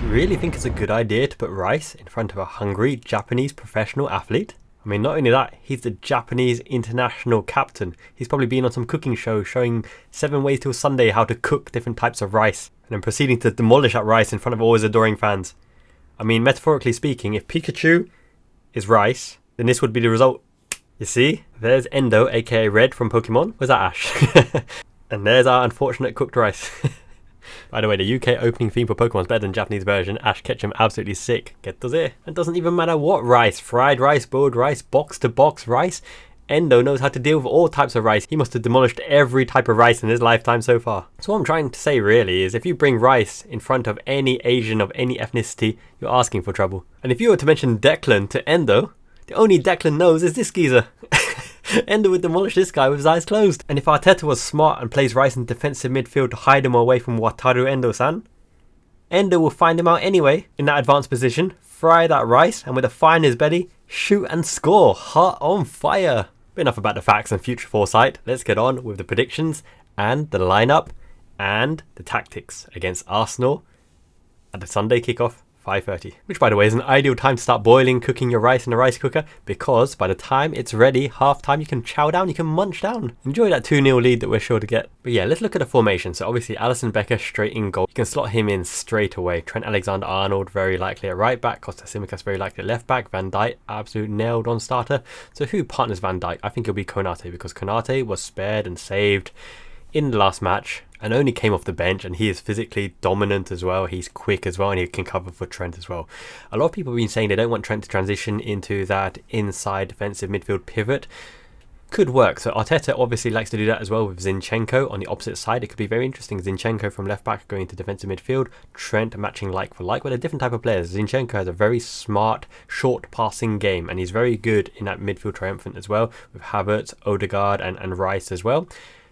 Really think it's a good idea to put Rice in front of a hungry Japanese professional athlete? I mean, not only that, he's the Japanese international captain. He's probably been on some cooking show showing 7 ways till Sunday how to cook different types of rice, and then proceeding to demolish that rice in front of all his adoring fans. I mean, metaphorically speaking, if Pikachu is rice, then this would be the result. You see? There's Endo, aka Red from Pokemon. Where's that Ash? And there's our unfortunate cooked rice. By the way, the UK opening theme for Pokemon is better than the Japanese version. Ash Ketchum, absolutely sick. Get to there. It doesn't even matter what rice. Fried rice, boiled rice, box to box rice. Endo knows how to deal with all types of rice. He must have demolished every type of rice in his lifetime so far. So what I'm trying to say really is if you bring rice in front of any Asian of any ethnicity, you're asking for trouble. And if you were to mention Declan to Endo, the only Declan knows is this geezer. Endo would demolish this guy with his eyes closed. And if Arteta was smart and plays Rice in defensive midfield to hide him away from Wataru Endo-san, Endo will find him out anyway in that advanced position, fry that rice, and with a fire in his belly, shoot and score. Heart on fire. But enough about the facts and future foresight. Let's get on with the predictions and the lineup and the tactics against Arsenal at the Sunday kickoff. 5:30, which by the way is an ideal time to start cooking your rice in a rice cooker, because by the time it's ready, half time, you can chow down, you can munch down. Enjoy that 2-0 lead that we're sure to get. But yeah, let's look at the formation. So obviously Alisson Becker straight in goal. You can slot him in straight away. Trent Alexander-Arnold very likely at right back. Kostas Tsimikas very likely at left back. Van Dijk absolute nailed on starter. So who partners Van Dijk? I think it'll be Konate, because Konate was spared and saved in the last match and only came off the bench, and he is physically dominant as well. He's quick as well, and he can cover for Trent as well. A lot of people have been saying they don't want Trent to transition into that inside defensive midfield pivot. Could work. So Arteta obviously likes to do that as well with Zinchenko on the opposite side. It could be very interesting. Zinchenko from left back going to defensive midfield, Trent matching like for like with a different type of players. Zinchenko has a very smart short passing game, and he's very good in that midfield triumphant as well with Havertz, Odegaard and Rice as well.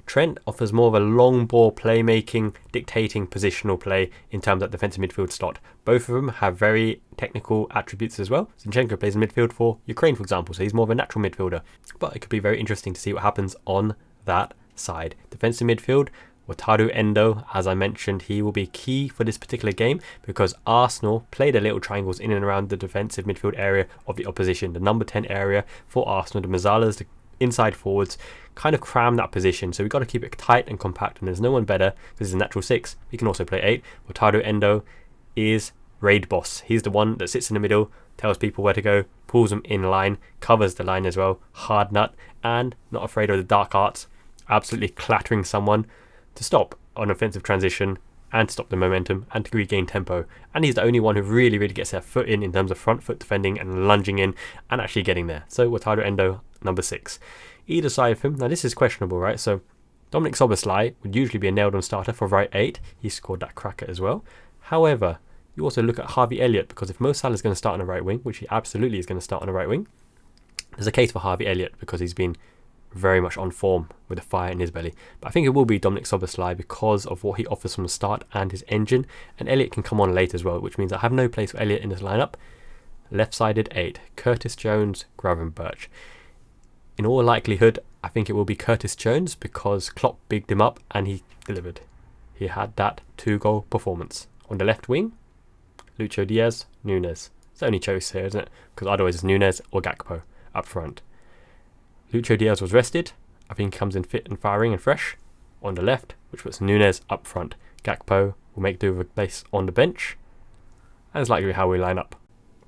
Trent offers more of a long ball playmaking, dictating positional play in terms of defensive midfield slot. Both of them have very technical attributes as well. Zinchenko plays in midfield for Ukraine, for example, so he's more of a natural midfielder. But it could be very interesting to see what happens on that side. Defensive midfield, Wataru Endo, as I mentioned, he will be key for this particular game because Arsenal play their little triangles in and around the defensive midfield area of the opposition. The number 10 area for Arsenal, the Mazzalas, the inside forwards, kind of cram that position, so we've got to keep it tight and compact, and there's no one better because he's a natural 6. He can also play 8. Wataru Endo is raid boss. He's the one that sits in the middle, tells people where to go, pulls them in line, covers the line as well, hard nut, and not afraid of the dark arts, absolutely clattering someone to stop on offensive transition and to stop the momentum and to regain tempo. And he's the only one who really gets their foot in terms of front foot defending and lunging in and actually getting there. So Wataru Endo, number 6. Either side of him, now this is questionable, right? So Dominic Szoboszlai would usually be a nailed on starter for right 8. He scored that cracker as well. However, you also look at Harvey Elliott, because if Mo Salah is going to start on the right wing, which he absolutely is going to start on the right wing, there's a case for Harvey Elliott because he's been very much on form with a fire in his belly. But I think it will be Dominic Szoboszlai because of what he offers from the start and his engine, and Elliott can come on late as well, which means I have no place for Elliott in this lineup. Left-sided 8, Curtis Jones, Gravenberch. In all likelihood, I think it will be Curtis Jones because Klopp bigged him up and he delivered. He had that 2-goal performance. On the left wing, Lucho Diaz, Nunes. It's the only choice here, isn't it? Because otherwise it's Nunes or Gakpo up front. Lucho Diaz was rested. I think he comes in fit and firing and fresh. On the left, which puts Nunes up front. Gakpo will make do with a place on the bench. And it's likely how we line up.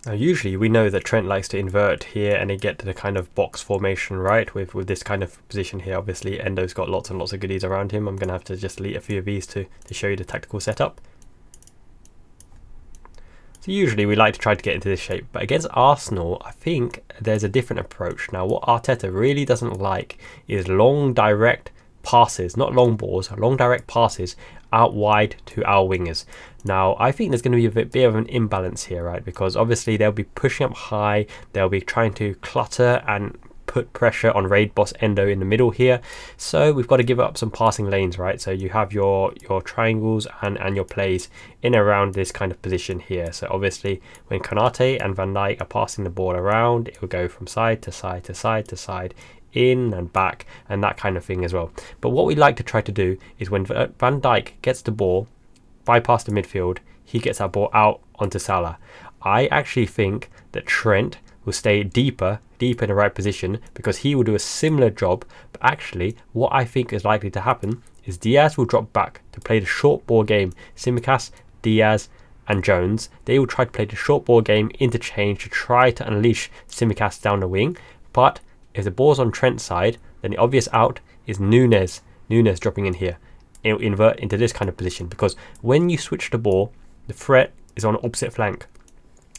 Now usually we know that Trent likes to invert here and they get to the kind of box formation, right, with this kind of position here. Obviously Endo's got lots and lots of goodies around him. I'm going to have to just delete a few of these to show you the tactical setup. So usually we like to try to get into this shape, but against Arsenal I think there's a different approach. Now what Arteta really doesn't like is long direct passes, not long balls, long direct passes out wide to our wingers. Now I think there's going to be a bit of an imbalance here, right, because obviously they'll be pushing up high, they'll be trying to clutter and put pressure on raid boss Endo in the middle here, so we've got to give up some passing lanes, right? So you have your triangles and your plays in around this kind of position here. So obviously when Konate and Van Dijk are passing the ball around, it will go from side to side to side to side, in and back, and that kind of thing as well. But what we like to try to do is when Van Dijk gets the ball, bypass the midfield, he gets that ball out onto Salah. I actually think that Trent will stay deeper in the right position because he will do a similar job. But actually, what I think is likely to happen is Diaz will drop back to play the short ball game. Tsimikas, Diaz and Jones, they will try to play the short ball game interchange to try to unleash Tsimikas down the wing. But if the ball's on Trent's side, then the obvious out is Núñez dropping in here. It'll invert into this kind of position because when you switch the ball, the threat is on the opposite flank.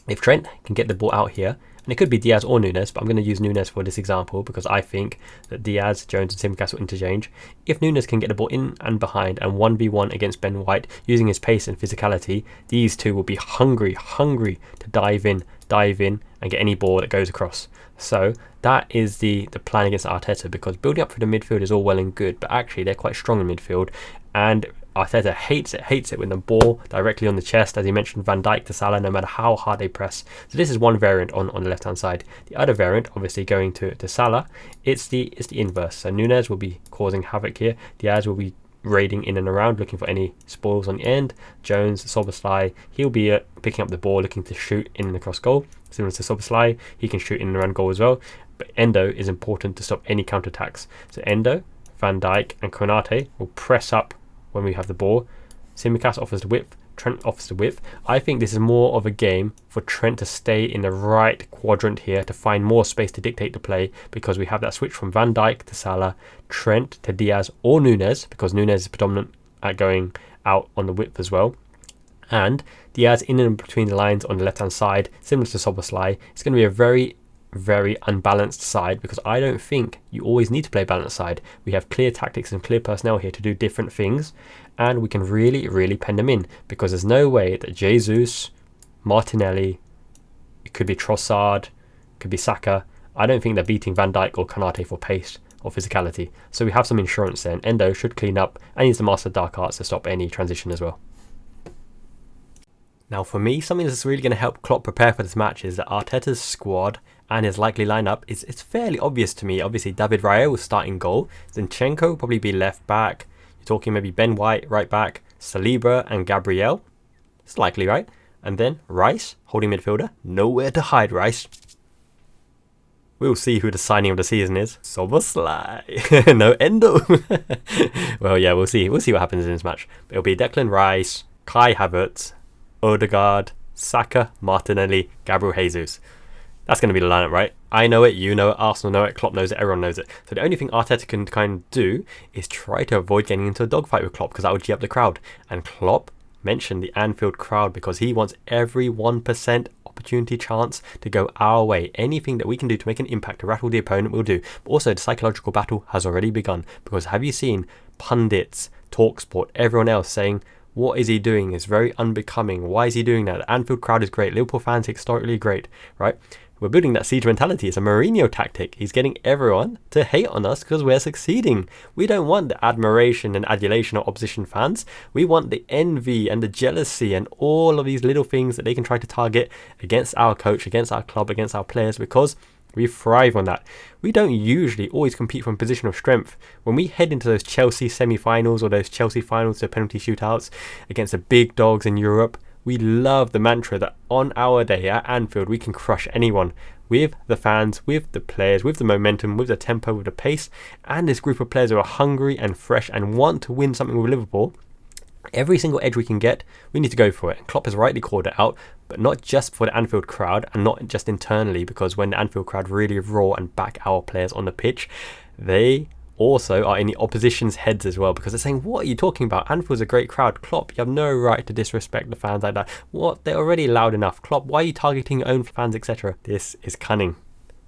If Trent can get the ball out here, and it could be Diaz or Núñez, but I'm going to use Núñez for this example because I think that Diaz, Jones and Tsimikas will interchange. If Núñez can get the ball in and behind and 1v1 against Ben White using his pace and physicality, these two will be hungry to dive in and get any ball that goes across. So that is the plan against Arteta, because building up through the midfield is all well and good, but actually they're quite strong in midfield, and Arteta hates it when the ball directly on the chest, as he mentioned, Van Dijk to Salah, no matter how hard they press. So this is one variant on the left hand side. The other variant, obviously going to Salah, it's the inverse. So Núñez will be causing havoc here. Diaz will be raiding in and around, looking for any spoils on the end. Jones, Szoboszlai, he'll be picking up the ball, looking to shoot in and across goal. Similar to Szoboszlai, he can shoot in and around goal as well. But Endo is important to stop any counter-attacks. So Endo, Van Dijk and Konate will press up when we have the ball. Tsimikas offers the width, Trent offers the width. I think this is more of a game for Trent to stay in the right quadrant here to find more space to dictate the play, because we have that switch from Van Dijk to Salah, Trent to Diaz or Núñez, because Núñez is predominant at going out on the width as well. And Diaz in and between the lines on the left hand side, similar to Szoboszlai. It's going to be a very unbalanced side, because I don't think you always need to play balanced side. We have clear tactics and clear personnel here to do different things, and we can really pen them in, because there's no way that Jesus, Martinelli, it could be Trossard, it could be Saka, I don't think they're beating Van Dijk or Konate for pace or physicality. So we have some insurance there, and Endo should clean up, and he's the master of dark arts to stop any transition as well. Now for me, something that's really going to help Klopp prepare for this match is that Arteta's squad and his likely lineup it's fairly obvious to me. Obviously, David Raya will start in goal. Zinchenko will probably be left back. You're talking maybe Ben White right back, Saliba and Gabriel. It's likely, right? And then Rice, holding midfielder. Nowhere to hide, Rice. We'll see who the signing of the season is. Szoboszlai. No, Endo. Well, yeah, we'll see. We'll see what happens in this match. It'll be Declan Rice, Kai Havertz, Odegaard, Saka, Martinelli, Gabriel Jesus. That's going to be the lineup, right? I know it, you know it, Arsenal know it, Klopp knows it, everyone knows it. So the only thing Arteta can kind of do is try to avoid getting into a dogfight with Klopp, because that would G up the crowd. And Klopp mentioned the Anfield crowd because he wants every 1% opportunity chance to go our way. Anything that we can do to make an impact to rattle the opponent, we'll do. But also the psychological battle has already begun, because have you seen pundits, TalkSport, everyone else saying, what is he doing? It's very unbecoming. Why is he doing that? The Anfield crowd is great. Liverpool fans historically great, right? We're building that siege mentality. It's a Mourinho tactic. He's getting everyone to hate on us because we're succeeding. We don't want the admiration and adulation of opposition fans. We want the envy and the jealousy and all of these little things that they can try to target against our coach, against our club, against our players, because we thrive on that. We don't usually always compete from a position of strength. When we head into those Chelsea semi-finals or those Chelsea finals to penalty shootouts against the big dogs in Europe, we love the mantra that on our day at Anfield we can crush anyone, with the fans, with the players, with the momentum, with the tempo, with the pace, and this group of players who are hungry and fresh and want to win something with Liverpool. Every single edge we can get, we need to go for it. And Klopp has rightly called it out, but not just for the Anfield crowd and not just internally, because when the Anfield crowd really roar and back our players on the pitch, they also are in the opposition's heads as well, because they're saying, what are you talking about? Anfield's a great crowd. Klopp, you have no right to disrespect the fans like that. What? They're already loud enough. Klopp, why are you targeting your own fans, etc.? This is cunning.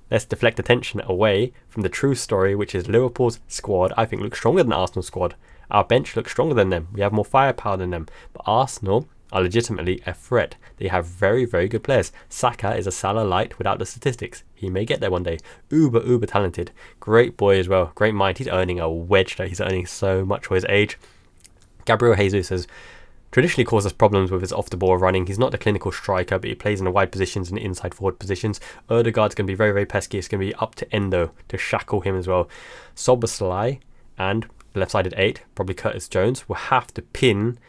Let's deflect attention away from the true story, which is Liverpool's squad, I think, looks stronger than Arsenal's squad. Our bench looks stronger than them. We have more firepower than them. But Arsenal are legitimately a threat. They have very good players. Saka is a Salah light without the statistics. He may get there one day. Uber talented. Great boy as well. Great mind. He's earning a wedge though. He's earning so much for his age. Gabriel Jesus has traditionally caused us problems with his off-the-ball running. He's not the clinical striker, but he plays in the wide positions and the inside forward positions. Odegaard's going to be very pesky. It's going to be up to Endo to shackle him as well. Szoboszlai and left-sided 8, probably Curtis Jones, will have to pin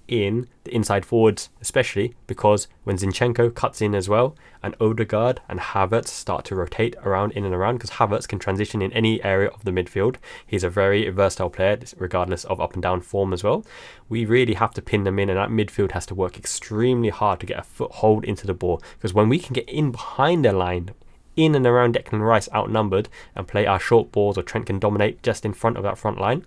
in the inside forwards, especially because when Zinchenko cuts in as well, and Odegaard and Havertz start to rotate around in and around, because Havertz can transition in any area of the midfield. He's a very versatile player, regardless of up and down form as well. We really have to pin them in, and that midfield has to work extremely hard to get a foothold into the ball, because when we can get in behind their line, in and around Declan Rice outnumbered, and play our short balls, or Trent can dominate just in front of that front line,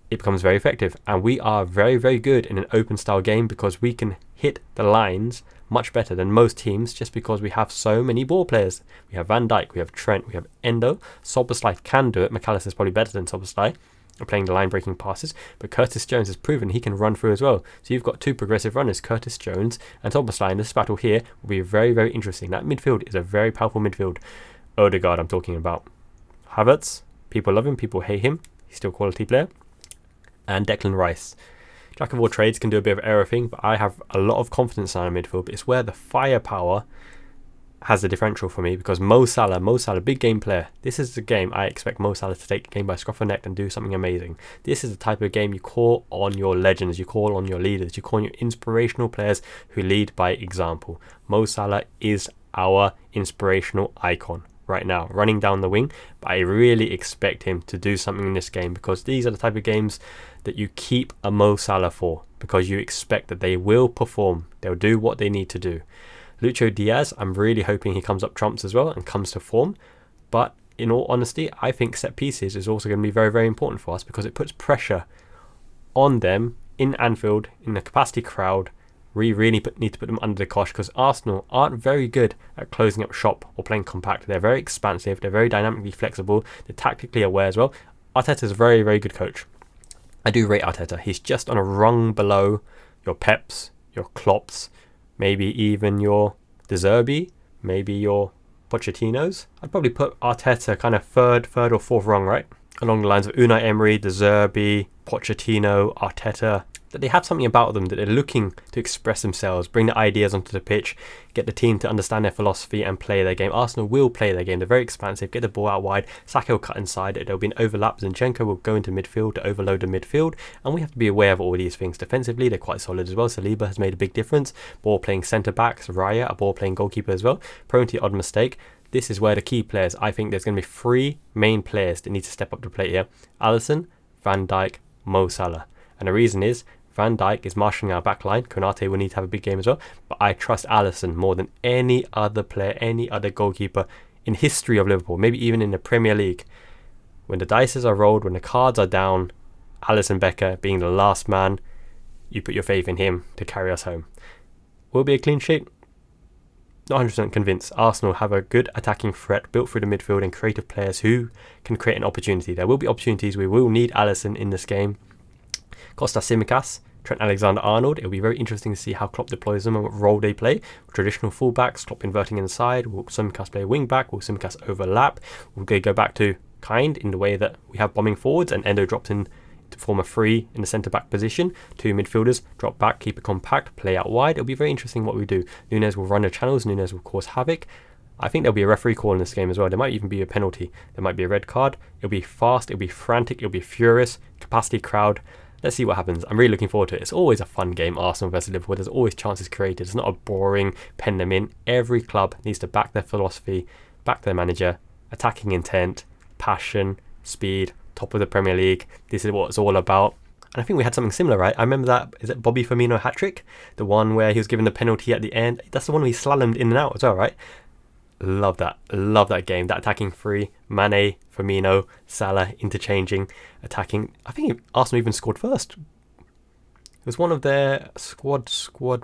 it becomes very effective. And we are very, very good in an open style game, because we can hit the lines much better than most teams, just because we have so many ball players. We have Van Dijk, we have Trent, we have Endo. Szoboszlai can do it. McAllister's probably better than Szoboszlai at playing the line breaking passes, but Curtis Jones has proven he can run through as well. So you've got two progressive runners, Curtis Jones and Szoboszlai, and this battle here will be very, very interesting. That midfield is a very powerful midfield. Odegaard I'm talking about. Havertz, people love him, people hate him, he's still a quality player. And Declan Rice. Jack of all trades, can do a bit of everything, but I have a lot of confidence in our midfield. But it's where the firepower has the differential for me, because Mo Salah, big game player. This is the game I expect Mo Salah to take the game by scruff of the neck and do something amazing. This is the type of game you call on your legends, you call on your leaders, you call on your inspirational players who lead by example. Mo Salah is our inspirational icon right now, running down the wing, but I really expect him to do something in this game, because these are the type of games that you keep a Mo Salah for, because you expect that they will perform, they'll do what they need to do. Lucho Diaz, I'm really hoping he comes up trumps as well and comes to form, but in all honesty, I think set pieces is also going to be very, very important for us, because it puts pressure on them in Anfield, in the capacity crowd. We really need to put them under the cosh, because Arsenal aren't very good at closing up shop or playing compact. They're very expansive, they're very dynamically flexible, they're tactically aware as well. Arteta's a very, very good coach. I do rate Arteta. He's just on a rung below your Peps, your Klopps, maybe even your De Zerbi, maybe your Pochettinos. I'd probably put Arteta kind of third or fourth rung, right? Along the lines of Unai Emery, De Zerbi, Pochettino, Arteta. That they have something about them, that they're looking to express themselves, bring the ideas onto the pitch, get the team to understand their philosophy and play their game. Arsenal will play their game. They're very expansive, get the ball out wide, Saka will cut inside, there'll be an overlap, Zinchenko will go into midfield to overload the midfield, and we have to be aware of all these things. Defensively, they're quite solid as well. Saliba has made a big difference. Ball playing centre-backs, Raya, a ball playing goalkeeper as well, prone to the odd mistake. This is where the key players, I think there's going to be three main players that need to step up to plate here. Alisson, Van Dijk, Mo Salah. And the reason is, Van Dijk is marshalling our back line. Konate will need to have a big game as well. But I trust Alisson more than any other player, any other goalkeeper in history of Liverpool, maybe even in the Premier League. When the dices are rolled, when the cards are down, Alisson Becker being the last man, you put your faith in him to carry us home. Will it be a clean sheet? Not 100% convinced. Arsenal have a good attacking threat built through the midfield and creative players who can create an opportunity. There will be opportunities. We will need Alisson in this game. Kostas Tsimikas, Trent Alexander-Arnold. It'll be very interesting to see how Klopp deploys them and what role they play. Traditional fullbacks, Klopp inverting inside. Will Tsimikas play a wing back? Will Tsimikas overlap? Will they go back to kind in the way that we have bombing forwards and Endo drops in to form a three in the centre-back position? Two midfielders drop back, keep it compact, play out wide. It'll be very interesting what we do. Núñez will run the channels. Núñez will cause havoc. I think there'll be a referee call in this game as well. There might even be a penalty. There might be a red card. It'll be fast. It'll be frantic. It'll be furious. Capacity crowd. Let's see what happens. I'm really looking forward to it. It's always a fun game, Arsenal versus Liverpool. There's always chances created. It's not a boring pen them in. Every club needs to back their philosophy, back their manager, attacking intent, passion, speed, top of the Premier League. This is what it's all about. And I think we had something similar, right? I remember that, is it Bobby Firmino hat-trick? The one where he was given the penalty at the end. That's the one where he slalomed in and out as well, right? Love that. Love that game. That attacking three. Mane, Firmino, Salah interchanging, attacking. I think Arsenal even scored first. It was one of their squad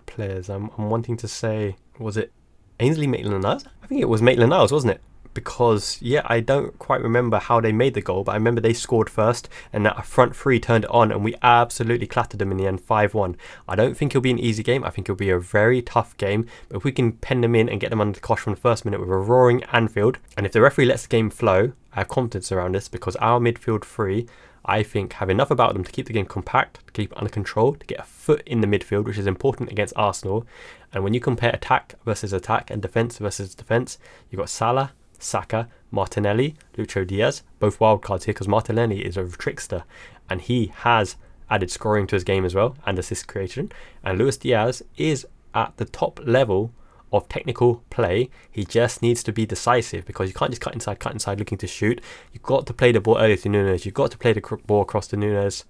players. I'm wanting to say, was it Ainsley Maitland-Niles? I think it was Maitland-Niles, wasn't it? Because, yeah, I don't quite remember how they made the goal, but I remember they scored first and that front three turned it on and we absolutely clattered them in the end, 5-1. I don't think it'll be an easy game. I think it'll be a very tough game, but if we can pen them in and get them under the cosh from the first minute with a roaring Anfield, and if the referee lets the game flow, I have confidence around this, because our midfield three, I think, have enough about them to keep the game compact, to keep it under control, to get a foot in the midfield, which is important against Arsenal. And when you compare attack versus attack and defence versus defence, you've got Salah, Saka, Martinelli, Lucho Diaz, both wildcards here, because Martinelli is a trickster and he has added scoring to his game as well, and assist creation. And Luis Diaz is at the top level of technical play. He just needs to be decisive, because you can't just cut inside looking to shoot. You've got to play the ball early to Nunes. You've got to play the ball across to Nunes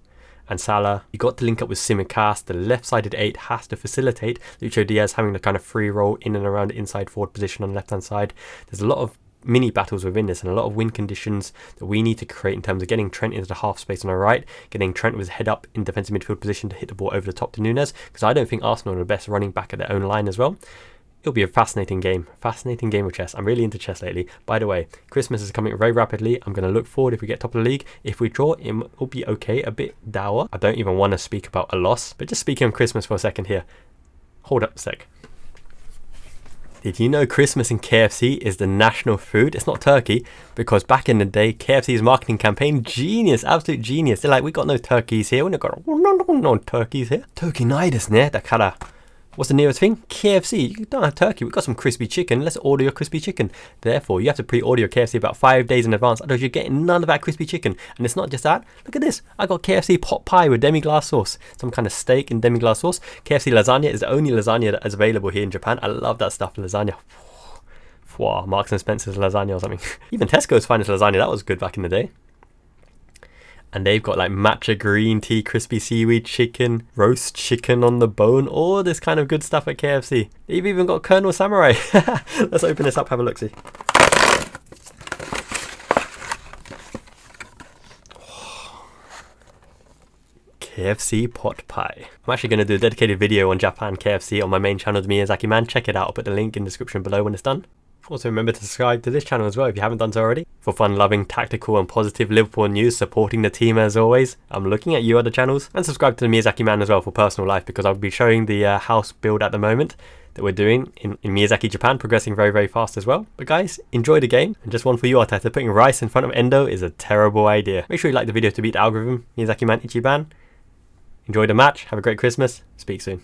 and Salah. You got to link up with Tsimikas. The left-sided 8 has to facilitate Lucho Diaz having the kind of free roll in and around the inside forward position on the left-hand side. There's a lot of mini battles within this and a lot of win conditions that we need to create in terms of getting Trent into the half space on the right, getting Trent with his head up in defensive midfield position to hit the ball over the top to Nunes, because I don't think Arsenal are the best running back at their own line as well. It'll be a fascinating game of chess. I'm really into chess lately. By the way, Christmas is coming very rapidly. I'm going to look forward if we get top of the league. If we draw, it will be okay, a bit dour. I don't even want to speak about a loss, but just speaking on Christmas for a second here. Hold up a sec. Did you know Christmas in KFC is the national food? It's not turkey, because back in the day, KFC's marketing campaign, genius, absolute genius. They're like, we got no turkeys here. We've got no turkeys here. Turkey nidas, ne? That kind of... What's the nearest thing? KFC. You don't have turkey. We've got some crispy chicken. Let's order your crispy chicken. Therefore, you have to pre-order your KFC about 5 days in advance. Otherwise, you're getting none of that crispy chicken. And it's not just that. Look at this. I got KFC pot pie with demi-glace sauce. Some kind of steak in demi-glace sauce. KFC lasagna is the only lasagna that is available here in Japan. I love that stuff. Lasagna. Wow, Marks and Spencer's lasagna or something. Even Tesco's finest lasagna. That was good back in the day. And they've got like matcha green tea, crispy seaweed chicken, roast chicken on the bone, all this kind of good stuff at KFC. They've even got Colonel Samurai. Let's open this up, have a look-see. KFC pot pie. I'm actually going to do a dedicated video on Japan KFC on my main channel, The Miyazaki Man. Check it out. I'll put the link in the description below when it's done. Also remember to subscribe to this channel as well if you haven't done so already, for fun-loving, tactical and positive Liverpool news, supporting the team as always. I'm looking at you other channels. And subscribe to the Miyazaki Man as well for personal life, because I'll be showing the house build at the moment that we're doing in Miyazaki, Japan, progressing very, very fast as well. But guys, enjoy the game. And just one for you, Arteta, putting Rice in front of Endo is a terrible idea. Make sure you like the video to beat the algorithm. Miyazaki Man, Ichiban. Enjoy the match. Have a great Christmas. Speak soon.